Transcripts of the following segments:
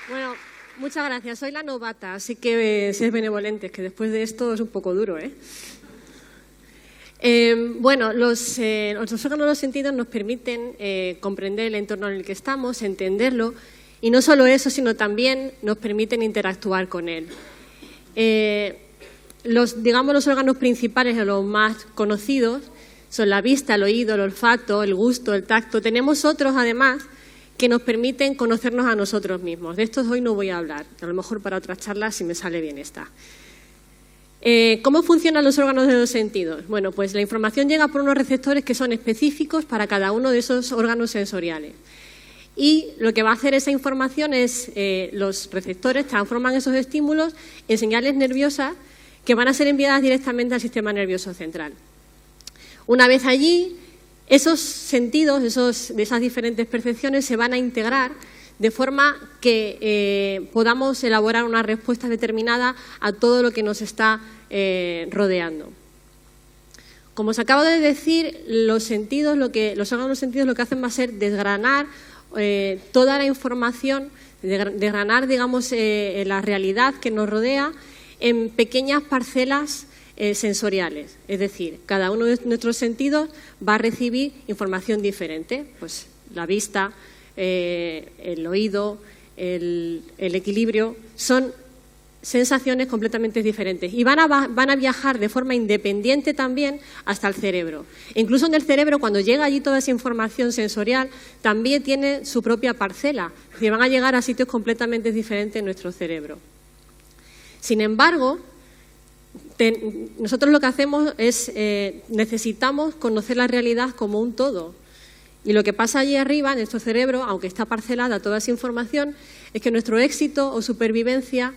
Bueno, muchas gracias. Soy la novata, así que seáis benevolentes, que después de esto es un poco duro, ¿eh? Bueno, los órganos de los sentidos nos permiten comprender el entorno en el que estamos, entenderlo, y no solo eso, sino también nos permiten interactuar con él. Los órganos principales o los más conocidos son la vista, el oído, el olfato, el gusto, el tacto. Tenemos otros, además, que nos permiten conocernos a nosotros mismos. De estos hoy no voy a hablar, a lo mejor para otras charlas si me sale bien esta. ¿Cómo funcionan los órganos de los sentidos? Bueno, pues la información llega por unos receptores que son específicos para cada uno de esos órganos sensoriales. Y lo que va a hacer esa información es, los receptores transforman esos estímulos en señales nerviosas que van a ser enviadas directamente al sistema nervioso central. Una vez allí, esos sentidos, de esas diferentes percepciones se van a integrar de forma que podamos elaborar una respuesta determinada a todo lo que nos está rodeando. Como os acabo de decir, los órganos de los sentidos lo que hacen va a ser desgranar toda la información, desgranar, digamos, la realidad que nos rodea en pequeñas parcelas sensoriales. Es decir, cada uno de nuestros sentidos va a recibir información diferente. Pues la vista, el oído, el equilibrio, son sensaciones completamente diferentes y van a viajar de forma independiente también hasta el cerebro. E incluso en el cerebro, cuando llega allí toda esa información sensorial, también tiene su propia parcela, es decir, van a llegar a sitios completamente diferentes en nuestro cerebro. Sin embargo, nosotros lo que hacemos es, necesitamos conocer la realidad como un todo. Y lo que pasa allí arriba, en nuestro cerebro, aunque está parcelada toda esa información, es que nuestro éxito o supervivencia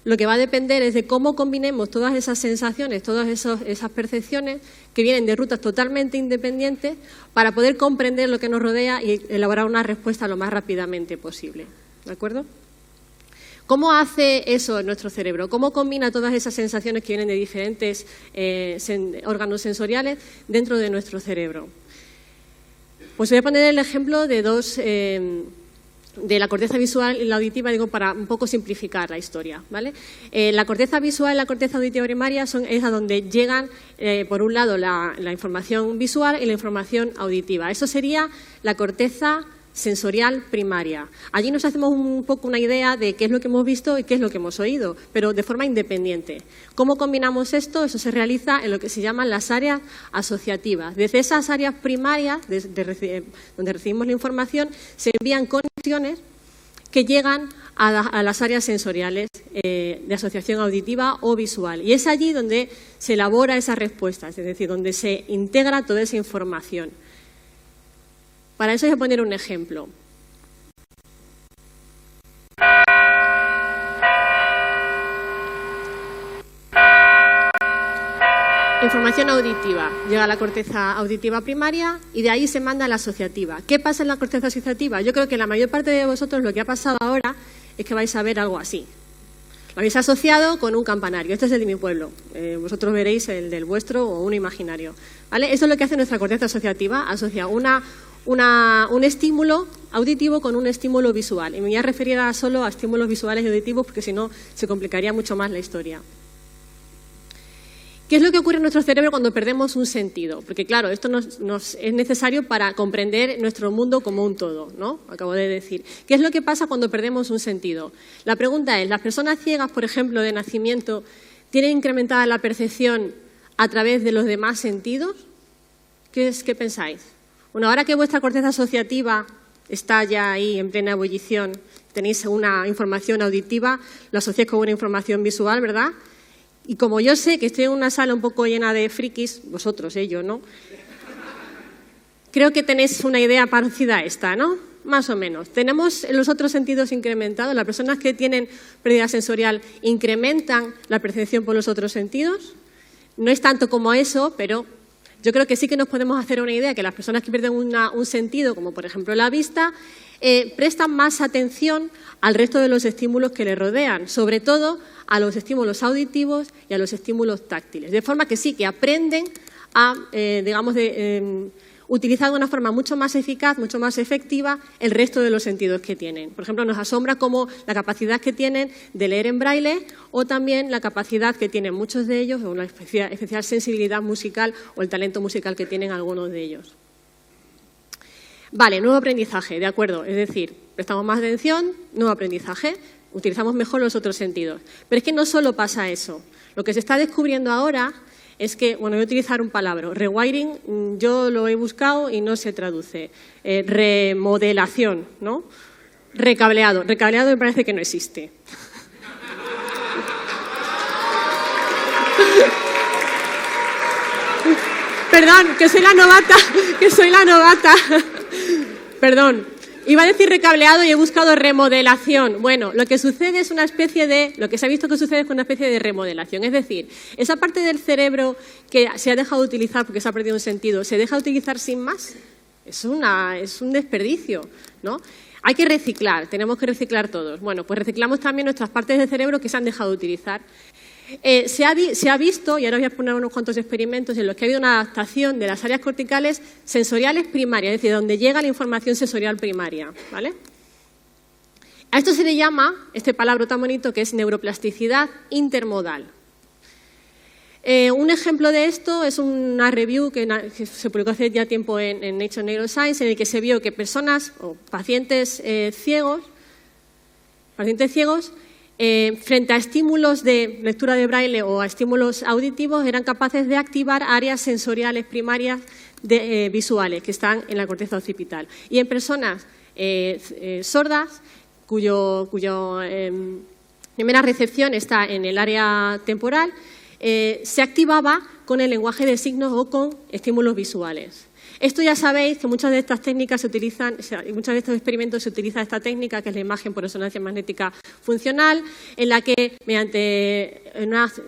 lo que va a depender es de cómo combinemos todas esas sensaciones, todas esas percepciones que vienen de rutas totalmente independientes para poder comprender lo que nos rodea y elaborar una respuesta lo más rápidamente posible. ¿De acuerdo? ¿Cómo hace eso nuestro cerebro? ¿Cómo combina todas esas sensaciones que vienen de diferentes órganos sensoriales dentro de nuestro cerebro? Pues voy a poner el ejemplo de de la corteza visual y la auditiva, digo, para un poco simplificar la historia, ¿vale? La corteza visual y la corteza auditiva primaria es a donde llegan, por un lado, la información visual y la información auditiva. Eso sería la corteza sensorial primaria. Allí nos hacemos un poco una idea de qué es lo que hemos visto y qué es lo que hemos oído, pero de forma independiente. ¿Cómo combinamos esto? Eso se realiza en lo que se llaman las áreas asociativas. Desde esas áreas primarias, donde recibimos la información, se envían conexiones que llegan a las áreas sensoriales de asociación auditiva o visual. Y es allí donde se elabora esa respuesta, es decir, donde se integra toda esa información. Para eso voy a poner un ejemplo. Información auditiva. Llega a la corteza auditiva primaria y de ahí se manda a la asociativa. ¿Qué pasa en la corteza asociativa? Yo creo que la mayor parte de vosotros lo que ha pasado ahora es que vais a ver algo así. Lo habéis asociado con un campanario. Este es el de mi pueblo. Vosotros veréis el del vuestro o uno imaginario, ¿vale? Eso es lo que hace nuestra corteza asociativa. Asocia un estímulo auditivo con un estímulo visual. Y me voy a referir ahora solo a estímulos visuales y auditivos porque si no se complicaría mucho más la historia. ¿Qué es lo que ocurre en nuestro cerebro cuando perdemos un sentido? Porque claro, esto nos es necesario para comprender nuestro mundo como un todo, ¿no? Acabo de decir. ¿Qué es lo que pasa cuando perdemos un sentido? La pregunta es, ¿las personas ciegas, por ejemplo, de nacimiento, tienen incrementada la percepción a través de los demás sentidos? ¿Qué pensáis? Bueno, ahora que vuestra corteza asociativa está ya ahí en plena ebullición, tenéis una información auditiva, lo asociáis con una información visual, ¿verdad? Y como yo sé que estoy en una sala un poco llena de frikis, vosotros, yo, ¿no? Creo que tenéis una idea parecida a esta, ¿no? Más o menos. Tenemos los otros sentidos incrementados. Las personas que tienen pérdida sensorial incrementan la percepción por los otros sentidos. No es tanto como eso, pero yo creo que sí que nos podemos hacer una idea que las personas que pierden un sentido, como por ejemplo la vista, prestan más atención al resto de los estímulos que les rodean, sobre todo a los estímulos auditivos y a los estímulos táctiles. De forma que sí, que aprenden a, utilizar de una forma mucho más eficaz, mucho más efectiva el resto de los sentidos que tienen. Por ejemplo, nos asombra como la capacidad que tienen de leer en braille o también la capacidad que tienen muchos de ellos, o una especial sensibilidad musical o el talento musical que tienen algunos de ellos. Vale, nuevo aprendizaje, de acuerdo, es decir, prestamos más atención, nuevo aprendizaje, utilizamos mejor los otros sentidos. Pero es que no solo pasa eso. Lo que se está descubriendo ahora es que, bueno, voy a utilizar un palabra, rewiring, yo lo he buscado y no se traduce. Remodelación, ¿no? Recableado. Recableado me parece que no existe. Perdón, que soy la novata. Perdón. Iba a decir recableado y he buscado remodelación. Bueno, lo que sucede es una especie de... Lo que se ha visto que sucede es una especie de remodelación. Es decir, esa parte del cerebro que se ha dejado de utilizar porque se ha perdido un sentido, ¿se deja de utilizar sin más? Es un desperdicio, ¿no? Hay que reciclar, tenemos que reciclar todos. Bueno, pues reciclamos también nuestras partes del cerebro que se han dejado de utilizar. Se ha visto, y ahora voy a poner unos cuantos experimentos en los que ha habido una adaptación de las áreas corticales sensoriales primarias, es decir, donde llega la información sensorial primaria, ¿vale? A esto se le llama, este palabra tan bonito, que es neuroplasticidad intermodal. Un ejemplo de esto es una review que se publicó hace ya tiempo en Nature Neuroscience, en el que se vio que personas o pacientes ciegos, frente a estímulos de lectura de braille o a estímulos auditivos, eran capaces de activar áreas sensoriales primarias visuales que están en la corteza occipital. Y en personas sordas, cuyo primera recepción está en el área temporal, se activaba con el lenguaje de signos o con estímulos visuales. Esto ya sabéis que muchas de estas técnicas se utilizan, en muchos de estos experimentos se utiliza esta técnica, que es la imagen por resonancia magnética funcional, en la que mediante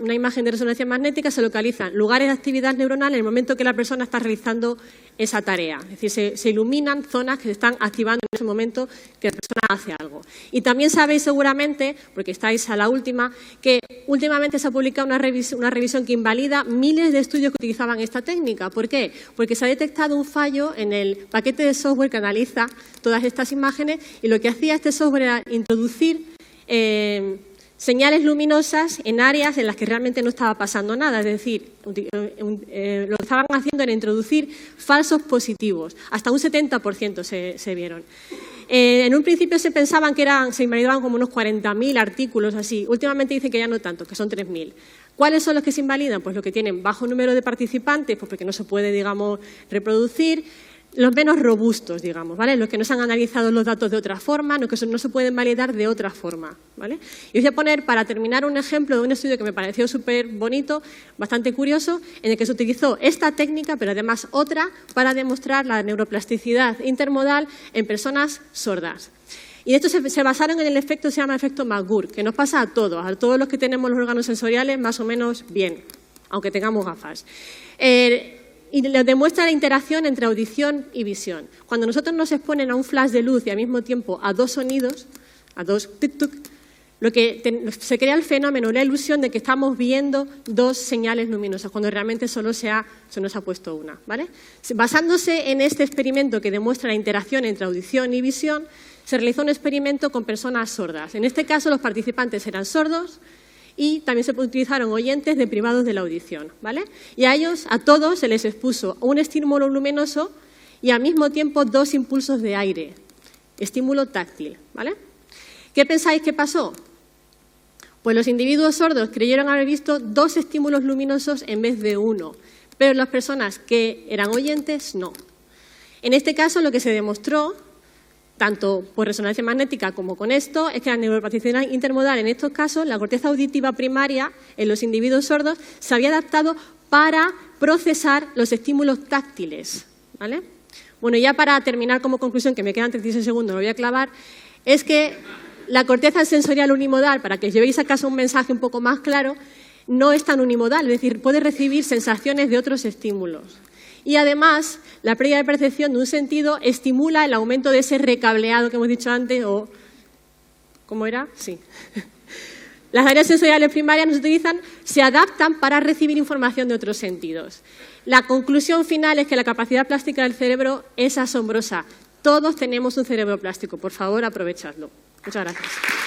una imagen de resonancia magnética se localizan lugares de actividad neuronal en el momento que la persona está realizando esa tarea. Es decir, se iluminan zonas que se están activando en ese momento que la persona hace algo. Y también sabéis seguramente, porque estáis a la última, que últimamente se ha publicado una revisión que invalida miles de estudios que utilizaban esta técnica. ¿Por qué? Porque se ha detectado un fallo en el paquete de software que analiza todas estas imágenes, y lo que hacía este software era introducir señales luminosas en áreas en las que realmente no estaba pasando nada. Es decir, lo que estaban haciendo era introducir falsos positivos. Hasta un 70% se vieron. En un principio se pensaban que se invalidaban como unos 40.000 artículos así. Últimamente dicen que ya no tanto, que son 3.000. ¿Cuáles son los que se invalidan? Pues los que tienen bajo número de participantes, pues porque no se puede, digamos, reproducir. Los menos robustos, digamos, ¿vale? Los que no se han analizado los datos de otra forma, los que no se pueden validar de otra forma, ¿vale? Y os voy a poner, para terminar, un ejemplo de un estudio que me pareció súper bonito, bastante curioso, en el que se utilizó esta técnica, pero además otra, para demostrar la neuroplasticidad intermodal en personas sordas. Y esto se basaron en el efecto que se llama efecto McGurk, que nos pasa a todos los que tenemos los órganos sensoriales más o menos bien, aunque tengamos gafas. Y demuestra la interacción entre audición y visión. Cuando nosotros nos exponen a un flash de luz y al mismo tiempo a dos sonidos, a dos tic-tuc, se crea el fenómeno, la ilusión de que estamos viendo dos señales luminosas, cuando realmente solo se nos ha puesto una, ¿vale? Basándose en este experimento que demuestra la interacción entre audición y visión, se realizó un experimento con personas sordas. En este caso, los participantes eran sordos, y también se utilizaron oyentes deprivados de la audición, ¿vale? Y a todos se les expuso un estímulo luminoso y al mismo tiempo dos impulsos de aire, estímulo táctil, ¿vale? ¿Qué pensáis que pasó? Pues los individuos sordos creyeron haber visto dos estímulos luminosos en vez de uno, pero las personas que eran oyentes no. En este caso, lo que se demostró, tanto por resonancia magnética como con esto, es que la neuroplasticidad intermodal, en estos casos, la corteza auditiva primaria en los individuos sordos se había adaptado para procesar los estímulos táctiles, ¿vale? Bueno, ya para terminar como conclusión, que me quedan 36 segundos, lo voy a clavar, es que la corteza sensorial unimodal, para que os llevéis a casa un mensaje un poco más claro, no es tan unimodal, es decir, puede recibir sensaciones de otros estímulos. Y además, la pérdida de percepción de un sentido estimula el aumento de ese recableado que hemos dicho antes, o ¿cómo era? Sí. Las áreas sensoriales primarias se adaptan para recibir información de otros sentidos. La conclusión final es que la capacidad plástica del cerebro es asombrosa. Todos tenemos un cerebro plástico. Por favor, aprovechadlo. Muchas gracias.